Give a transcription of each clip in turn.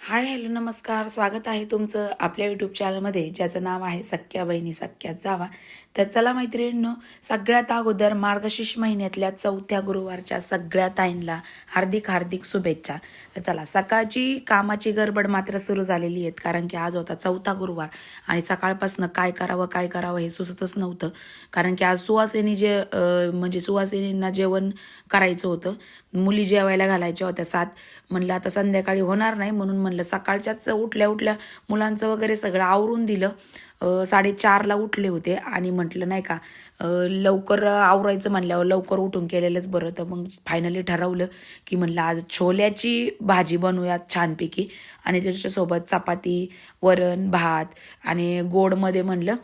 Hi hello नमस्कार, स्वागत आहे तुमचं आपल्या यूट्यूब चॅनलमध्ये, ज्याचं नाव आहे सख्या बहिणी सख्यात जावा. तर चला मैत्रिणींनो, सगळ्यात अगोदर मार्गशीर्ष महिन्यातल्या 4थ्या गुरुवारच्या सगळ्या ताईंना हार्दिक हार्दिक शुभेच्छा. तर चला, सकाळची कामाची गडबड मात्र सुरू झालेली आहे, कारण की आज होता 4था गुरुवार आणि सकाळपासून काय करावं हे सुचतच नव्हतं. कारण की आज म्हणजे सुवासिनींना जेवण करायचं होतं. मुली जेवायला घालायच्या होत्या 7. म्हणलं आता संध्याकाळी होणार नाही, म्हणून म्हणलं सकाळच्याच उठल्या मुलांचं वगैरे सगळं आवरून दिलं. 4:30ला उठले होते आणि म्हटलं नाही का, लवकर आवरायचं म्हणल्यावर लवकर उठून केलेलंच बरं. तर मग फायनली ठरवलं की म्हणलं आज छोल्याची भाजी बनवूयात छानपैकी, आणि त्याच्यासोबत चपाती, वरण, भात आणि गोडमध्ये म्हणलं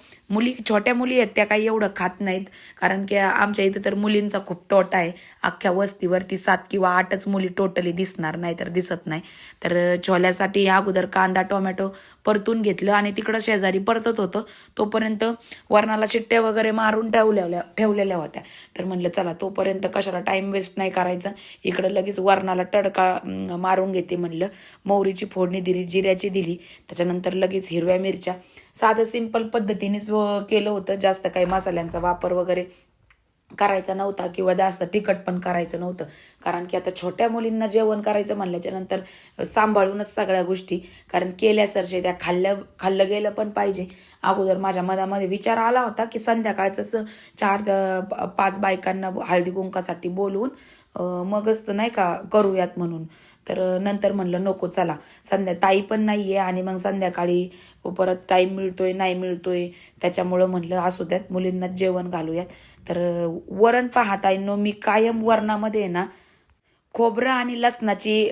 छोट्या मुली आहेत त्या काही एवढं खात नाहीत, कारण की आमच्या इथं तर मुलींचा खूप तोटा आहे. अख्ख्या वस्तीवरती 7 किंवा 8च मुली टोटली दिसणार नाही तर दिसत नाही. तर छोल्यासाठी अगोदर कांदा टोमॅटो परतून घेतलं आणि तिकडं शेजारी परतत होतं, तोपर्यंत वरणाला चिट्ट्या वगैरे मारून ठेवलेल्या होत्या. तर म्हणलं चला तोपर्यंत कशाला टाईम वेस्ट नाही करायचा, इकडं लगेच वरणाला तडका मारून घेते. म्हणलं मोहरीची फोडणी दिली, जिऱ्याची दिली, त्याच्यानंतर लगेच हिरव्या मिरच्या. साधं सिंपल पद्धतीनेच केलं होतं, जास्त काही मसाल्यांचा वापर वगैरे करायचा नव्हता किंवा जास्त तिखट पण करायचं नव्हतं. कारण की आता छोट्या मुलींना जेवण करायचं म्हणल्याच्या नंतर सांभाळूनच सगळ्या गोष्टी, कारण केल्यासारखे त्या खाल्लं गेलं पण पाहिजे. अगोदर माझ्या मनामध्ये विचार आला होता की संध्याकाळचंच 4-5 बायकांना हळदी कुंकासाठी बोलवून मगच नाही का करूयात म्हणून. तर नंतर म्हणलं नको, चला ताई पण नाही आहे आणि मग संध्याकाळी परत टाईम मिळतोय नाही मिळतोय, त्याच्यामुळं म्हणलं असू द्यात, मुलींना जेवण घालूयात. तर वरण पाहताय मी कायम वरणामध्ये ना खोबरं आणि लसणाची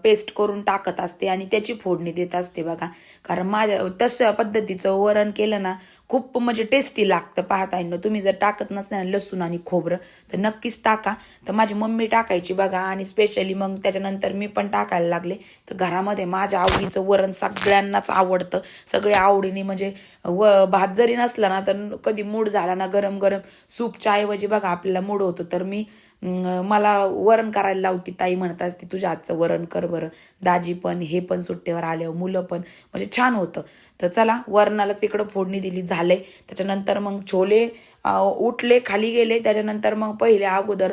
पेस्ट करून टाकत असते आणि त्याची फोडणी देत असते बघा. कारण माझ्या तशा पद्धतीचं वरण केलं ना खूप म्हणजे टेस्टी लागतं. पाहताय ना, तुम्ही जर टाकत नसणार लसूण आणि खोबरं तर नक्कीच टाका. तर माझी मम्मी टाकायची बघा, आणि स्पेशली मग त्याच्यानंतर मी पण टाकायला लागले. तर घरामध्ये माझ्या आवडीचं वरण सगळ्यांनाच आवडतं, सगळे आवडीने. म्हणजे भात जरी नसला ना तर कधी मूड झाला ना गरम गरम सूपच्या ऐवजी बघा आपल्याला मूड होतो, तर मला वरण करायला लावती ताई, म्हणत असते तुझ्या हातचं वरण कर बरं. दाजी पण, हे पण सुट्टीवर आले, मुलं पण, म्हणजे छान होतं. तर चला वरणाला तिकडं फोडणी दिली, झालंय. त्याच्यानंतर मग छोले उठले खाली गेले. त्याच्यानंतर मग पहिले अगोदर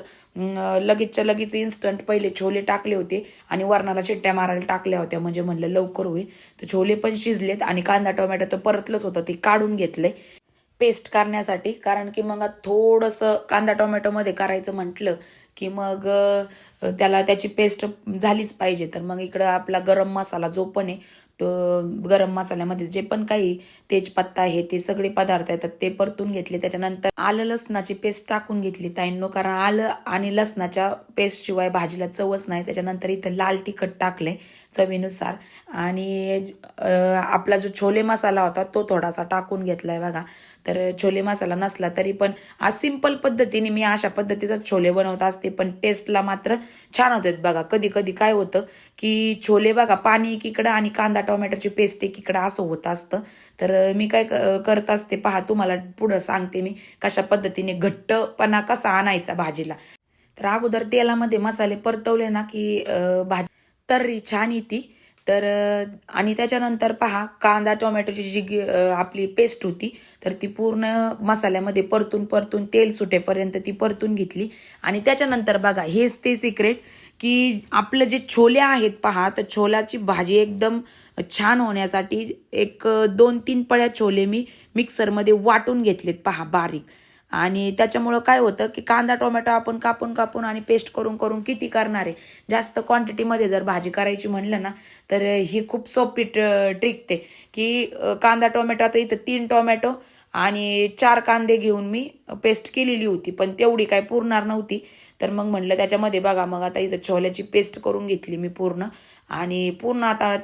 लगेचच्या लगेच इन्स्टंट पहिले छोले टाकले होते आणि वरणाला शिट्ट्या मारायला टाकल्या होत्या, म्हणजे म्हणलं लवकर होईल. तर छोले पण शिजलेत आणि कांदा टोमॅटो तर परतलंच होतं, ते काढून घेतलंय पेस्ट करण्यासाठी. कारण की मग थोडंसं कांदा टोमॅटोमध्ये करायचं म्हटलं की मग त्याची पेस्ट झालीच पाहिजे. तर मग इकडं आपला गरम मसाला जो पण आहे, तो गरम मसाल्यामध्ये जे पण काही तेजपत्ता आहे ते सगळे पदार्थ येतात ते परतून घेतले. त्याच्यानंतर आलं लसणाची पेस्ट टाकून घेतली ताईंनो, कारण आलं आणि लसणाच्या पेस्ट शिवाय भाजीला चवच नाही. त्याच्यानंतर इथं लाल तिखट टाकले चवीनुसार, आणि आपला जो छोले मसाला होता तो थोडासा टाकून घेतलाय बघा. तर छोले मसाला नसला तरी पण आज सिंपल पद्धतीने मी अशा पद्धतीचा छोले बनवत असते, पण टेस्टला मात्र छान होतात बघा. कधी कधी काय होतं की छोले बघा पाणी एकीकडं आणि कांदा टोमॅटोची पेस्ट एकीकडं असं होत असतं. तर मी काय करत असते पहा, तुम्हाला पुढं सांगते मी कशा पद्धतीने घट्टपणा कसा आणायचा भाजीला. तर अगोदर तेलामध्ये मसाले परतवले ना की भाजी तर्री छान येते. तर आणि त्याच्यानंतर पहा, कांदा टोमॅटोची जी आपली पेस्ट होती तर ती पूर्ण मसाल्यामध्ये परतून परतून तेल सुटेपर्यंत ती परतून घेतली. आणि त्याच्यानंतर बघा, हेच ते सिक्रेट की आपलं जे छोले आहेत पहा, तर छोल्याची भाजी एकदम छान होण्यासाठी 1-2-3 पळ्या छोले मी मिक्सरमध्ये वाटून घेतलेत पहा बारीक. आणि त्याच्यामुळं काय होतं की कांदा टोमॅटो आपण कापून कापून आणि पेस्ट करून करून किती करणार आहे. जास्त क्वांटिटीमध्ये जर भाजी करायची म्हणलं ना तर ही खूप सोपी ट्रिक आहे की कांदा टोमॅटो, आता इथं 3 टोमॅटो आणि 4 कांदे घेऊन मी पेस्ट केलेली होती, पण तेवढी काय पुरणार नव्हती. तर मग म्हणलं त्याच्यामध्ये बघा, मग आता इथं छोल्याची पेस्ट करून घेतली मी पूर्ण, आणि पूर्ण आता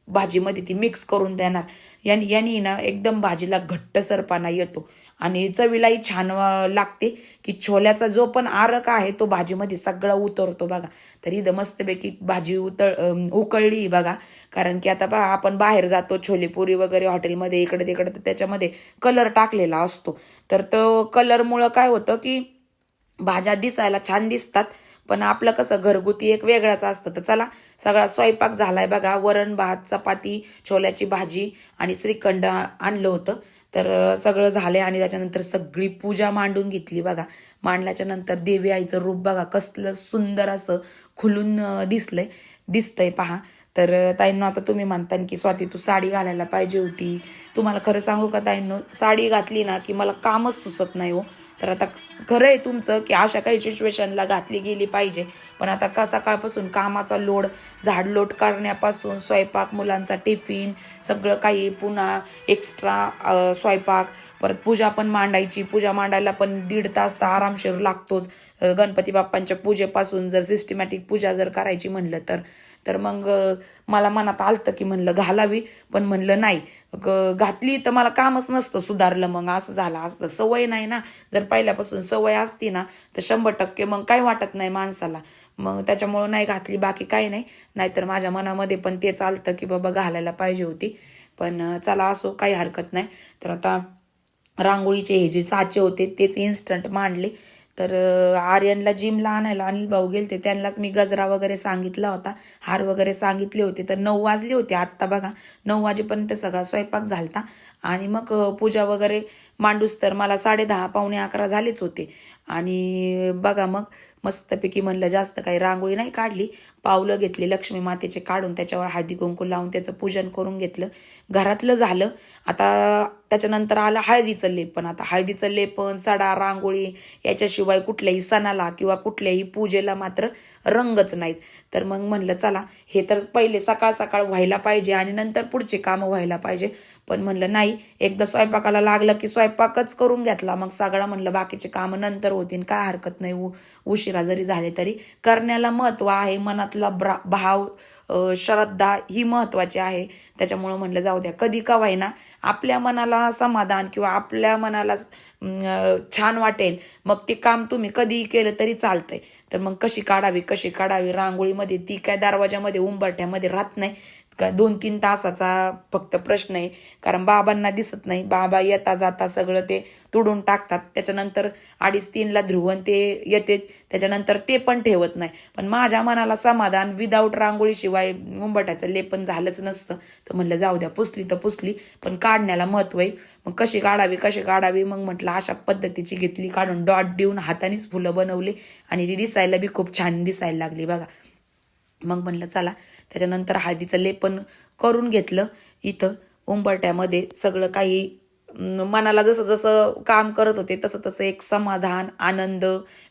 भाजीमध्ये ती मिक्स करून देणार. यांनी ना एकदम भाजीला घट्टसरपणा येतो आणि चवीलाही छान लागते की छोल्याचा जो पण आरक आहे तो भाजीमध्ये सगळा उतरतो बघा. तर इथं मस्तपैकी भाजी उकळली बघा. कारण की आता बघा, आपण बाहेर जातो छोलेपुरी वगैरे हॉटेलमध्ये इकडे तिकडे, तर त्याच्यामध्ये कलर टाकलेला असतो. तर तो कलरमुळं काय होतं की भाज्या दिसायला छान दिसतात, पण आपलं कसं घरगुती एक वेगळाच असतं. तर चला, सगळा स्वयंपाक झालाय बघा. वरण भात, चपाती, छोल्याची भाजी आणि श्रीखंड आणलं होतं. तर सगळं झालंय आणि त्याच्यानंतर सगळी पूजा मांडून घेतली बघा. मांडल्याच्या नंतर देवी आईचं रूप बघा कसलं सुंदर असं खुलून दिसतंय पहा. तर ताईंनो, आता तुम्ही म्हणता की स्वाती तू साडी घालायला पाहिजे होती. तुम्हाला खरं सांगू का ताईंनो, साडी घातली ना की मला कामच सुचत नाही हो. तर आता खरं आहे तुमचं की अशा काही सिच्युएशनला घातली गेली पाहिजे. पण आता का सकाळपासून कामाचा लोड, झाडलोट करण्यापासून स्वयंपाक, मुलांचा टिफिन, सगळं काही, पुन्हा एक्स्ट्रा स्वयंपाक, परत पूजा पण मांडायची. पूजा मांडायला पण 1.5 तास तर आरामशीर लागतोच. गणपती बाप्पांच्या पूजेपासून जर सिस्टमॅटिक पूजा जर करायची म्हणलं तर मग मला मनात आलतं की म्हणलं घालावी, पण म्हणलं नाही, घातली तर मला कामच नसतं सुधारलं. मग असं झालं असतं, सवय नाही ना. जर पहिल्यापासून सवय असती ना तर 100% मग काही वाटत नाही माणसाला. मग त्याच्यामुळं नाही घातली, बाकी काही नाही. नाहीतर माझ्या मनामध्ये पण ते चालतं की बाबा घालायला पाहिजे होती. पण चला, असो, काही हरकत नाही. तर आता रांगोळीचे हे जे साचे होते तेच इन्स्टंट मांडले. तर आर्यनला जिमला आणायला अनिल भाऊ गेलते, त्यांनाच मी गजरा वगैरे सांगितला होता, हार वगैरे सांगितले होते. तर 9 वाजले होते आत्ता बघा. 9 वाजेपर्यंत सगळा स्वयंपाक झालता आणि मग पूजा वगैरे मांडूस तर मला 10:30 पावणे 11 झालेच होते. आणि बघा मग मस्तपैकी म्हणलं जास्त काही रांगोळी नाही काढली, पावलं घेतले लक्ष्मी मातेचे काढून, त्याच्यावर हळदी कुंकू लावून त्याचं पूजन करून घेतलं. घरातलं झालं. आता त्याच्यानंतर आलं हळदीचं लेपन. आता हळदीचं लेपन, सडा, रांगोळी याच्याशिवाय कुठल्याही सणाला किंवा कुठल्याही पूजेला मात्र रंगच नाहीत. तर मग म्हणलं चला, हे तर पहिले सकाळ सकाळ व्हायला पाहिजे आणि नंतर पुढचे कामं व्हायला पाहिजे. पण म्हणलं नाही, एकदा स्वयंपाकाला लागलं की स्वयंपाकच करून घेतला. मग सगळं म्हणलं बाकीचे कामं नंतर होतील, काय हरकत नाही, उशिरा जरी झाले तरी करण्याला महत्त्व आहे. मनातला भाव, श्रद्धा ही महत्त्वाची आहे. त्याच्यामुळं म्हणलं जाऊ द्या, कधी का होईना आपल्या मनाला समाधान किंवा आपल्या मनाला छान वाटेल मग ते काम तुम्ही कधीही केलं तरी चालतंय. तर मग कशी काढावी रांगोळीमध्ये, ती काय दरवाजामध्ये उंबरठ्यामध्ये राहत नाही का. 2-3 तासाचा फक्त प्रश्न आहे, कारण बाबांना दिसत नाही. बाबा येता जाता सगळं ते तुडून टाकतात. त्याच्यानंतर 2:30-3ला ध्रुवन ते येते, त्याच्यानंतर ते पण ठेवत नाही. पण माझ्या मनाला समाधान विदाऊट रांगोळीशिवाय उंबरठ्याचं लेपन झालंच नसतं. तर म्हणलं जाऊ द्या, पुसली तर पुसली, पण काढण्याला महत्त्व आहे. मग कशी काढावी मग म्हटलं अशा पद्धतीची घेतली काढून, डॉट देऊन हातानेच फुलं बनवली आणि ती दिसायला बी खूप छान दिसायला लागली बघा. मग म्हणलं चला, त्याच्यानंतर हळदीचं लेपन करून घेतलं. इथं उंबरठ्यामध्ये सगळं काही मनाला जसं जसं काम करत होते तसं तसं एक समाधान, आनंद,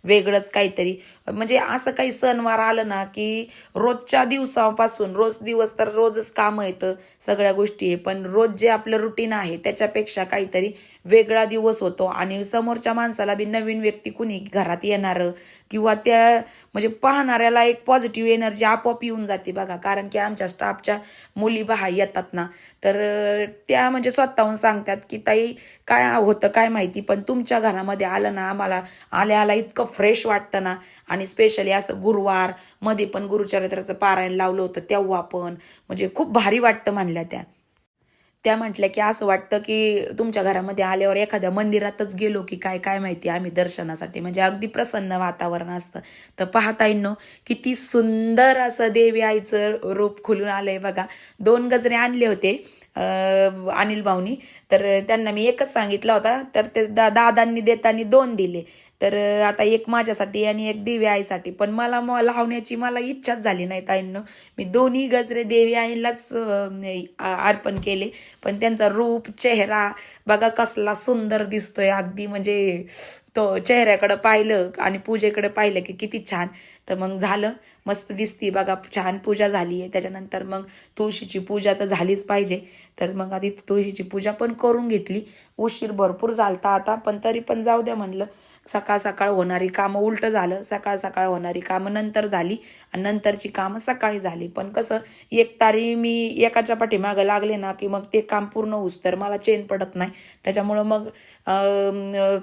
वेगळंच काहीतरी. म्हणजे असं काही सणवार आलं ना की रोजच्या दिवसापासून, रोज दिवस तर रोजच कामं येतं, सगळ्या गोष्टी आहे, पण रोज जे आपलं रुटीन आहे त्याच्यापेक्षा काहीतरी वेगळा दिवस होतो. आणि समोरच्या माणसाला बी, नवीन व्यक्ती कुणी घरात येणारं किंवा त्या म्हणजे पाहणाऱ्याला एक पॉझिटिव्ह एनर्जी आपोआप येऊन जाते बघा. कारण की आमच्या स्टाफच्या मुली बहा येतात ना, तर त्या म्हणजे स्वतःहून सांगतात की ताई काय होतं काय माहिती, पण तुमच्या घरामध्ये आलं ना, आम्हाला आल्या इतकं फ्रेश वाटतं ना. आणि स्पेशली असं गुरुवार मध्ये पण गुरुचरित्राचं पारायण लावलं होतं तेव्हा पण म्हणजे खूप भारी वाटतं म्हणल्या त्या म्हटल्या की असं वाटतं की तुमच्या घरामध्ये आल्यावर एखाद्या मंदिरातच गेलो की काय माहिती आम्ही दर्शनासाठी. म्हणजे अगदी प्रसन्न वातावरण असतं. तर पाहता येईन किती सुंदर असं देवी आईचं रूप खुलून आलंय बघा. 2 गजरे आणले होते अनिल भाऊनी, तर त्यांना मी एकच सांगितला होता, तर ते दादांनी देताना 2 दिले. तर आता एक माझ्यासाठी आणि एक देवी आईसाठी. पण मला लावण्याची इच्छाच झाली नाही ताईंनो. मी 2ही गजरे देवी आईलाच अर्पण केले. पण त्यांचा रूप, चेहरा बघा कसला सुंदर दिसतोय. अगदी म्हणजे तो चेहऱ्याकडं पाहिलं आणि पूजेकडे पाहिलं की किती छान. तर मग झालं, मस्त दिसती बघा, छान पूजा झाली आहे. त्याच्यानंतर मग तुळशीची पूजा तर झालीच पाहिजे. तर मग आधी तुळशीची पूजा पण करून घेतली. उशीर भरपूर झालता आता, पण तरी पण जाऊ द्या म्हणलं. सकाळ सकाळ होणारी कामं उलटं झालं, सकाळ सकाळ होणारी कामं नंतर झाली आणि नंतरची कामं सकाळी झाली. पण कसं एक तारी मी एकाच्या पाठीमागं लागले ना की मग ते काम पूर्ण होऊस तर मला चेन पडत नाही. त्याच्यामुळं मग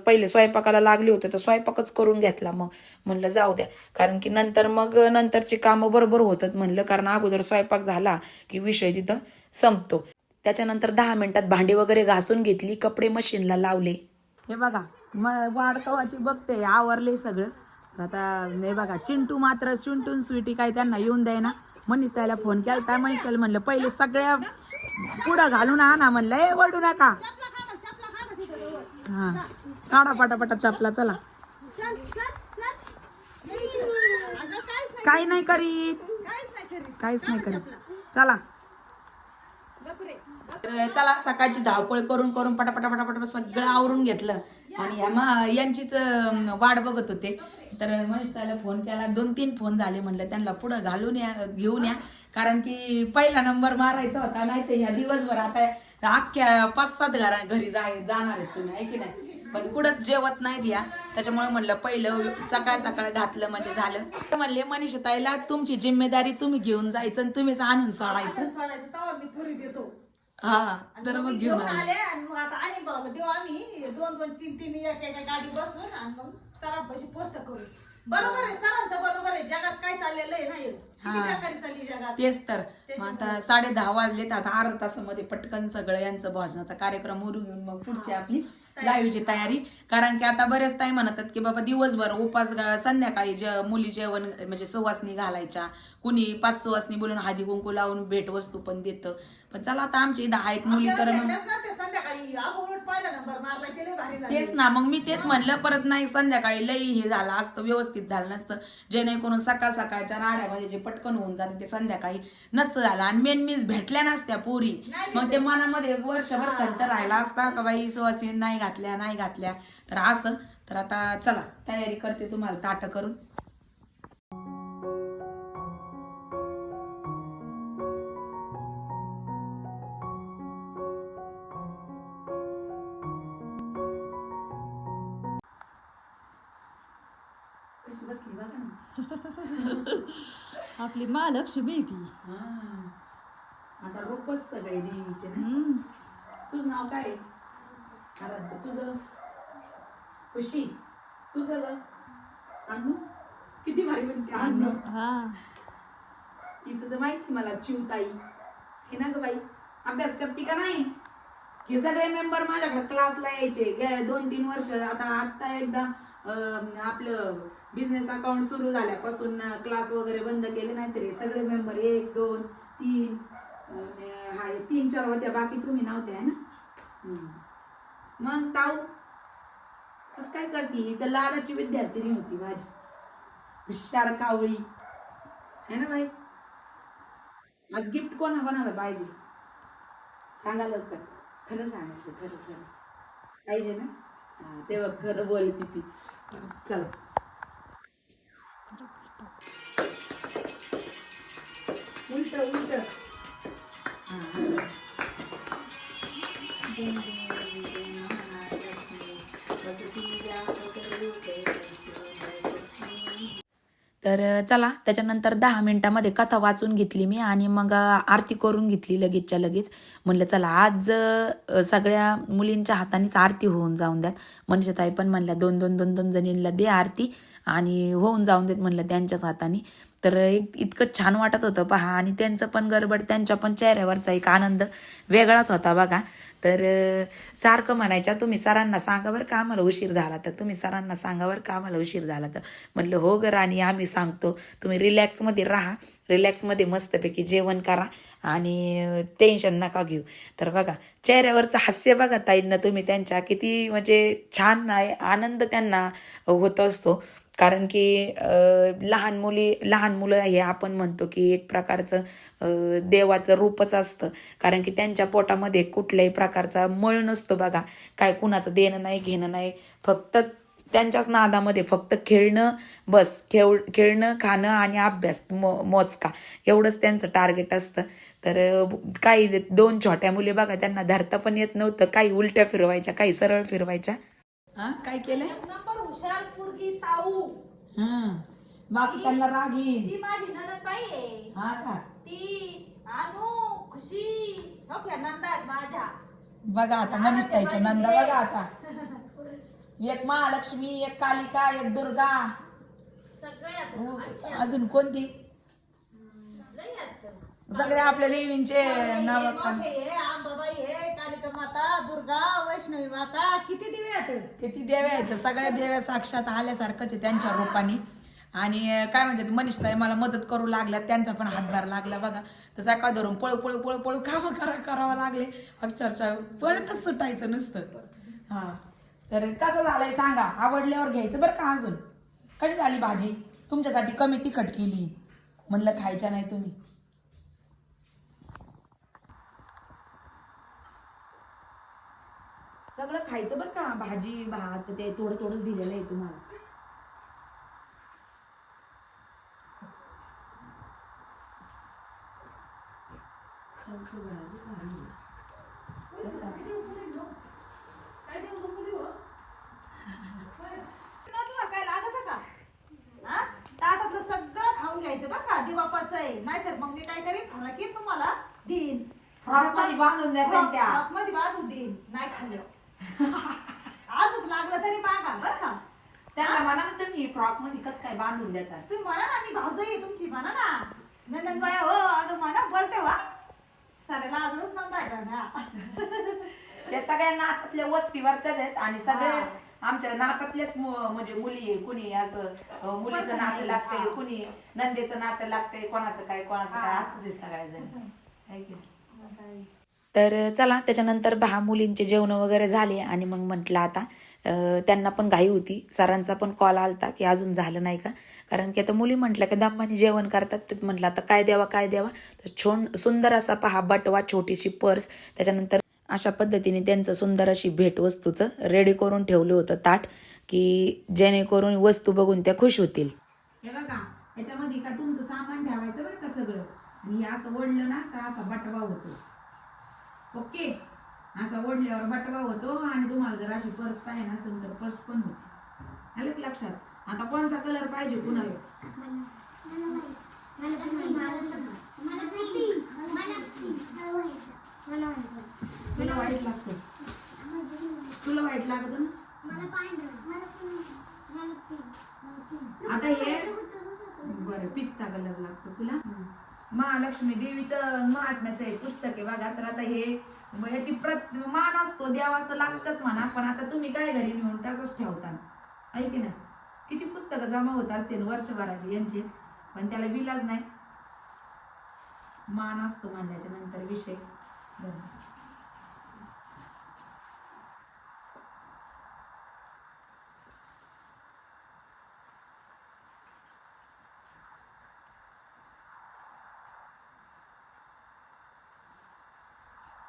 पहिले स्वयंपाकाला लागले होते तर स्वयंपाकच करून घेतला. मग म्हणलं जाऊ द्या, कारण की नंतरची कामं बरोबर होतात म्हणलं, कारण अगोदर स्वयंपाक झाला की विषय तिथं संपतो. त्याच्यानंतर 10 मिनिटात भांडी वगैरे घासून घेतली, कपडे मशीनला लावले. हे बघा, वाट कवाची बघते, आवरले सगळं. आता नाही बघा चिंटू मात्र चिंटून स्वीटी काय त्यांना येऊन द्याय ना. मनीष त्याला फोन केला, मनीष त्याला म्हणलं पहिले सगळ्या पुढं घालून आणा म्हणलं, ए वडू नका. हा काढा पटापटा चपला चला. काही नाही करीत, काहीच नाही करीत. चला चला सकाळची धावपळ करून करून पटापटा पटापट सगळं आवरून घेतलं आणि यांचीच वाट बघत होते. तर मनीष त्याला फोन केला, 2-3 फोन झाले. म्हणलं त्यांना पुढं घालून या, घेऊन या, कारण की पहिला नंबर मारायचा होता. नाही तर ह्या दिवसभर आता अख्ख्या 5-7 घरी जाणार आहेत तुम्ही, आहे की नाही. पण कुठंच जेवत नाही द्या, त्याच्यामुळे म्हणलं पहिलं सकाळ सकाळ घातलं म्हणजे झालं. म्हणले मनीषा ताईला तुमची जिम्मेदारी तुम्ही घेऊन जायचं आणि तुम्हीच आणून सोडायचं. हा तर मग घेऊन आले आणि मग आता आणि बघ देऊ आम्ही 2-2-3 एका गाडी बसून आणि मग सरांपाशी पोस्ट करू. बरोबर आहे, सरांचं बरोबर आहे. जगात काय चाललेलं आहे ना, किती चालली जगात. तेच तर मग आता 10:30 वाजलेत. आता अर्धा तासामध्ये पटकन सगळं यांचं भोजनाचा कार्यक्रम उरून घेऊन मग पुढची आपली लाईव्हची तयारी. कारण की आता बरेच ताई म्हणतात की बाबा दिवसभर उपास, संध्याकाळी मुली जेवण म्हणजे सुवासनी घालायच्या, कुणी 5 सुवासनी बोलून हळदी कुंकू लावून भेटवस्तू पण देतं. पण चला आता आमची इथं आहेत मुली तर तेच ना. मग मी तेच म्हणलं परत नाही संध्याकाळी लई हे झालं असतं, व्यवस्थित झालं नसतं. जेणेकरून सकाळ सकाळच्या राड्यामध्ये जे पटकन होऊन जाते ते संध्याकाळी नसतं झालं. आणि मेन मीच भेटल्या नसत्या पोरी, मग ते मनामध्ये एक वर्षभर खंत राहिला असता का बाई सुवासिनी नाही घातल्या. तर असं तर आता चला तयारी करते तुम्हाला ताट करून. बसली बघा ना आपली महालक्ष्मी ती. आता रूपच सगळे देवीचे ना. तुझं नाव काय? आराध्य. तुझं? खुशी. तुझं ग? अण्णू. किती भारी म्हणते अण्णू. इथं तर माहिती मला चिवताई हे ना ग बाई. अभ्यास करते का नाही? हे सगळे मेंबर माझ्याकडे क्लासला यायचे 2-3 वर्ष. आता एकदा आपलं बिझनेस अकाउंट सुरू झाल्यापासून क्लास वगैरे बंद केले. नाही तरी सगळे मेंबर 1, 2, 3 हाय 3-4 होत्या, बाकी तुम्ही नव्हत्या ना. मग ताऊ कस काय करते? तर लाडाची विद्यार्थिनी होती माझी, हुशार कावळी है ना बाई. आज गिफ्ट कोणाला पाहिजे सांगा लवकर. खरं सांगायचं, खरं पाहिजे ना. तेव्हा खरं बोलती ती. चला उलट तर चला त्याच्यानंतर 10 मिनिटामध्ये कथा वाचून घेतली मी आणि मग आरती करून घेतली लगेचच्या लगेच. म्हणलं चला आज सगळ्या मुलींच्या हातानेच आरती होऊन जाऊन द्यात. मनीषाताई पण म्हणल्या 2-2 जणींना दे आरती आणि होऊन जाऊन देत म्हणलं त्यांच्याच हाताने. तर इतकं छान वाटत होतं पहा. आणि त्यांचं पण गडबड, त्यांच्या पण चेहऱ्यावरचा एक आनंद वेगळाच होता बघा. तर सारखं म्हणायच्या तुम्ही सरांना सांगा बरं का आम्हाला उशीर झाला तर, तुम्ही सरांना सांगा बरं का आम्हाला उशीर झाला तर. म्हणलं हो ग राणी आम्ही सांगतो, तुम्ही रिलॅक्समध्ये राहा, रिलॅक्समध्ये मस्तपैकी जेवण करा आणि टेन्शन नका घेऊ. तर बघा चेहऱ्यावरचं हास्य बघा ताईंना तुम्ही त्यांच्या, किती म्हणजे छान आनंद त्यांना होत असतो. कारण की लहान मुलं हे आपण म्हणतो की एक प्रकारचं देवाचं रूपच असतं. कारण की त्यांच्या पोटामध्ये कुठल्याही प्रकारचा मळ नसतो बघा, काय कुणाचं देणं नाही घेणं नाही, फक्त त्यांच्याच नादामध्ये फक्त खेळणं बस. खेळणं खाणं आणि अभ्यास मोजका एवढंच त्यांचं टार्गेट असतं. तर काही 2 छोट्या मुली बघा त्यांना धरता पण येत नव्हतं, काही उलट्या फिरवायच्या काही सरळ फिरवायच्या. काय केलंय हुशार पोरगी ताऊ. बाकीच्यांना राग येईल. ती माझी नणंदबाई आहे. हा का? ती अनु खुशी नंदा आहेत माझ्या. बघा आता मनीषताईच्या नंदा बघा आता. एक महालक्ष्मी, एक कालिका, एक दुर्गा, सगळ्यात अजून कोणती? सगळे आपल्या देवींचे नाव मोठे आहे, अंबाबाई आहे, कालिका माता, दुर्गा, वैष्णवी माता, किती दिवे आहेत. किती देव्या आहेत, सगळ्या देव्या साक्षात आल्यासारखंच आहे त्यांच्या रूपाने. आणि काय म्हणतात मनीषताई मला मदत करू लागल्या, त्यांचा पण हातभार लागला बघा. तर सकाळ धरून पळू पळू पळू पळू काम करावं लागले, अक्षरशः पळतच सुटायचं नुसतं. हा तर कसं झालंय सांगा, आवडल्यावर घ्यायचं बरं का. अजून कशी झाली भाजी, तुमच्यासाठी कमी तिखट केली म्हणलं, खायच्या नाही तुम्ही. सगळं खायचं बरं का, भाजी भात ते थोडं थोडं दिलेलं आहे तुम्हाला. काय लागत का हा? ताटातलं सगळं खाऊन घ्यायचं बरं का, दिवापाचं आहे. नाहीतर मग मी काय करीन, फराकीत तुम्हाला देईन, फ्रॉकमध्ये बांधून द्या त्यांच्या. फ्रॉकमध्ये बांधून देईन. नाही खाल्लं अजून लागलं तरी मागा बरं का. त्यांना म्हणा ना तुम्ही फ्रॉक मध्ये कसं काय बांधून देतात. तुम्ही म्हणा ना, मी भाऊजाई तुमची म्हणा ना, नंदन बाया हो अगं म्हणा, बोलते वा साऱ्याला अजूनच म्हणताय का ना. त्या सगळ्या नातातल्या वस्तीवरच्याच आहेत आणि सगळे आमच्या नातातल्याच म्हणजे मुली आहे. कुणी असं मुलीचं नातं लागतंय, कुणी नंदेचं नातं लागतंय, कोणाचं काय असंच आहे सगळ्या जण. तर चला त्याच्यानंतर 10 मुलींचे जेवण वगैरे झाले आणि मग म्हटलं आता त्यांना पण घाई होती. सरांचा पण कॉल आलता की अजून झालं नाही का, कारण की आता मुली म्हटलं की दमाने जेवण करतात. तर म्हटलं आता काय द्यावा. तर सुंदर असा पहा बटवा, छोटीशी पर्स, त्याच्यानंतर अशा पद्धतीने त्यांचं सुंदर अशी भेटवस्तूचं रेडी करून ठेवलं होतं ताट, की जेणेकरून वस्तू बघून त्या खुश होतील. हे बघा याच्यामध्ये का तुमचं सामान ठेवायचं बरं का सगळं, आणि हे असं ओढलं ना तर असा बटवा होतो. ओके, असा ओढल्यावर बटवा होतो आणि तुम्हाला जर अशी पर्स पाहिजे नसेल तर पर्स पण होती. आलं की लक्षात. आता कोणता कलर पाहिजे कुणाला. तुला वाईट लागतं, तुला वाईट लागत ना. आता हे बरं पिस्ता कलर लागतो तुला. महालक्ष्मी देवीचं महात्म्याचं हे पुस्तक आहे बघा. तर आता हे याची मान असतो, देवाचं लागतच म्हणा, पण आता तुम्ही काय घरी नेऊन त्याच ठेवता ऐकी ना. किती पुस्तकं जमा होत असतील वर्षभराची यांची, पण त्याला विलाज नाही. मान असतो म्हणण्याच्या नंतर विषय.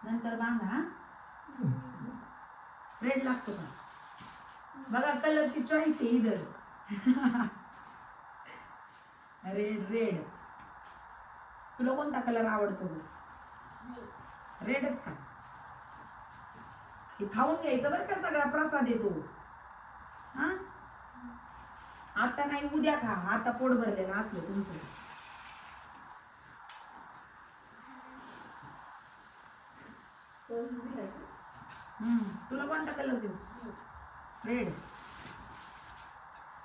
नंतर बांधा. रेड लागतो का बघा, कलरची चॉईस आहे इधर. रेड तुला कोणता कलर आवडतो. रेडच का. हे खाऊन घ्यायचं बरं का, सगळा प्रसाद येतो. हा आता नाही उद्या खा, आता पोट भरलेलं असलं तुमचं. तुला कोणता कलर देऊ. रेड.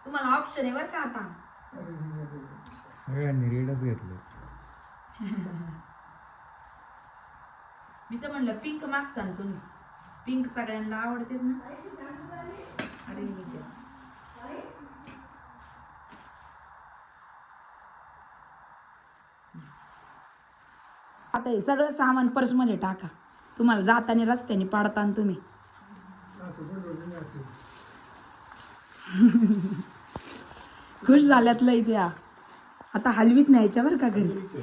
तुम्हाला ऑप्शन आहे बरं का आता. सगळ्यांनी रेडच घेतलं. मी तर म्हणलं पिंक मागता ना तुम्ही. पिंक सगळ्यांना आवडते ना. अरे आता हे सगळं सामान पर्स मध्ये टाका. तुम्हाला जाताना रस्त्याने पाडताना तुम्ही. खुश झाल्यात लय त्या. आता हलवीत न्यायच्या बरं का घरी.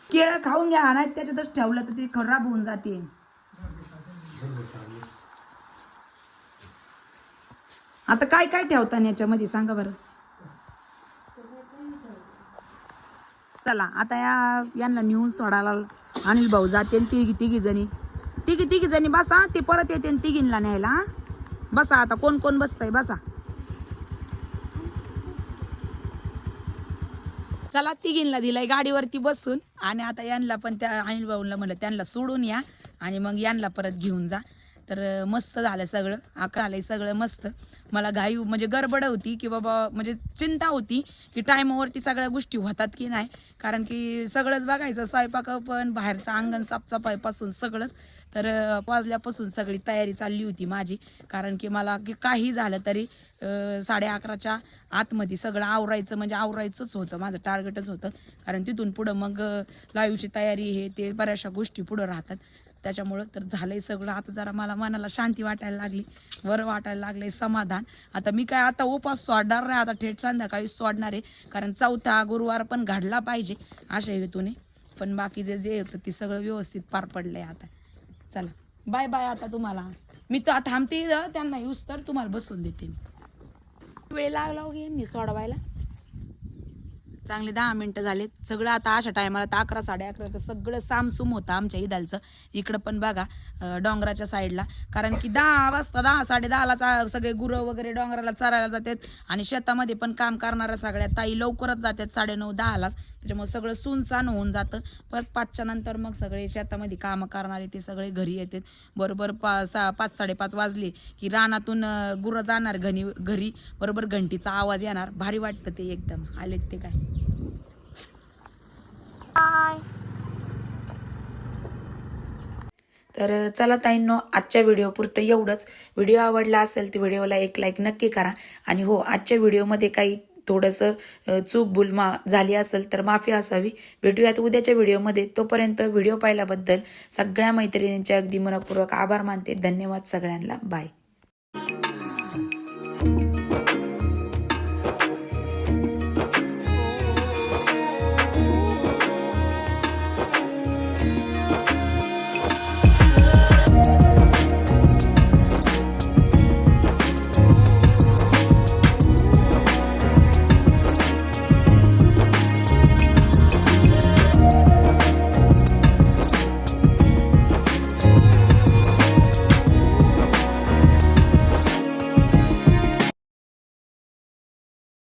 केळं खाऊन घ्या, नाही त्याच्यातच ठेवलं तर ते खराब होऊन जाते. आता काय काय ठेवता याच्यामध्ये सांगा बरं. चला आता यांना नेऊन सोडायला अनिल भाऊ जाते. तिघी जणी बसा. ते परत येते तिघींना न्यायला. बसा आता कोण कोण बसतंय बसा. चला तिघींना दिलाय गाडीवरती बसून, आणि आता यांना पण त्या अनिल भाऊला म्हणलं त्यांना सोडून या आणि मग यांना परत घेऊन जा. तर मस्त झालं सगळं, आकार आलंय सगळं मस्त. मला घाई म्हणजे गडबड होती की बाबा, म्हणजे चिंता होती की टायमावरती सगळ्या गोष्टी होतात की नाही, कारण की सगळंच बघायचं, स्वयंपाक पण, बाहेरचं अंगण साफसफाईपासून सगळंच. तर वाजल्यापासून सगळी तयारी चालली होती माझी, कारण की मला की काही झालं तरी 11:30च्या आतमध्ये सगळं आवरायचं, म्हणजे आवरायचंच होतं, माझं टार्गेटच होतं. कारण तिथून पुढं मग लाईव्हची तयारी हे ते बऱ्याचशा गोष्टी पुढं राहतात. त्याच्यामुळं तर झालंय सगळं. आता जरा मला मनाला शांती वाटायला लागली, बरं वाटायला लागलंय, समाधान. आता मी काय आता उपास सोडणार नाही, आता थेट संध्याकाळी सोडणार आहे, कारण चौथा गुरुवार पण घडला पाहिजे अशा हेतूने. पण बाकी जे होतं ते सगळं व्यवस्थित पार पडलंय आता. चला बाय बाय आता तुम्हाला. मी तर थांबते त्यांना येऊस तर तुम्हाला बसवून देते. मी वेळ लागला हो यांनी सोडवायला, चांगले 10 मिनिटं झालेत. सगळं आता अशा टायमाला तर 11 11:30 तर सगळं सामसूम होतं आमच्या इदालचं. इकडं पण बघा डोंगराच्या साईडला, कारण की 10 वाजता 10 10:30ला सगळे गुरं वगैरे डोंगराला चरायला जातात, आणि शेतामध्ये पण काम करणाऱ्या सगळ्या ताई लवकरच जातात 9:30 10लाच. त्याच्यामुळे सगळं सुनसान होऊन जातं. परत 5च्या नंतर मग सगळे शेतामध्ये कामं करणारे ते सगळे घरी येतात. बरोबर 5 5:30 वाजले की रानातून गुरं जाणार घरी, बरोबर घंटीचा आवाज येणार. भारी वाटतं ते एकदम. आलेत ते काय. तर चला ताईंनो, आजच्या व्हिडिओ पुरतं एवढंच. व्हिडिओ आवडला असेल तर व्हिडिओला एक लाईक नक्की करा. आणि हो, आजच्या व्हिडिओमध्ये काही थोडंसं चूक भूलमा झाली असेल तर माफी असावी. भेटूयात उद्याच्या व्हिडिओमध्ये. तोपर्यंत व्हिडिओ पाहिल्याबद्दल सगळ्या मैत्रिणींचे अगदी मनपूर्वक आभार मानते. धन्यवाद सगळ्यांना. बाय.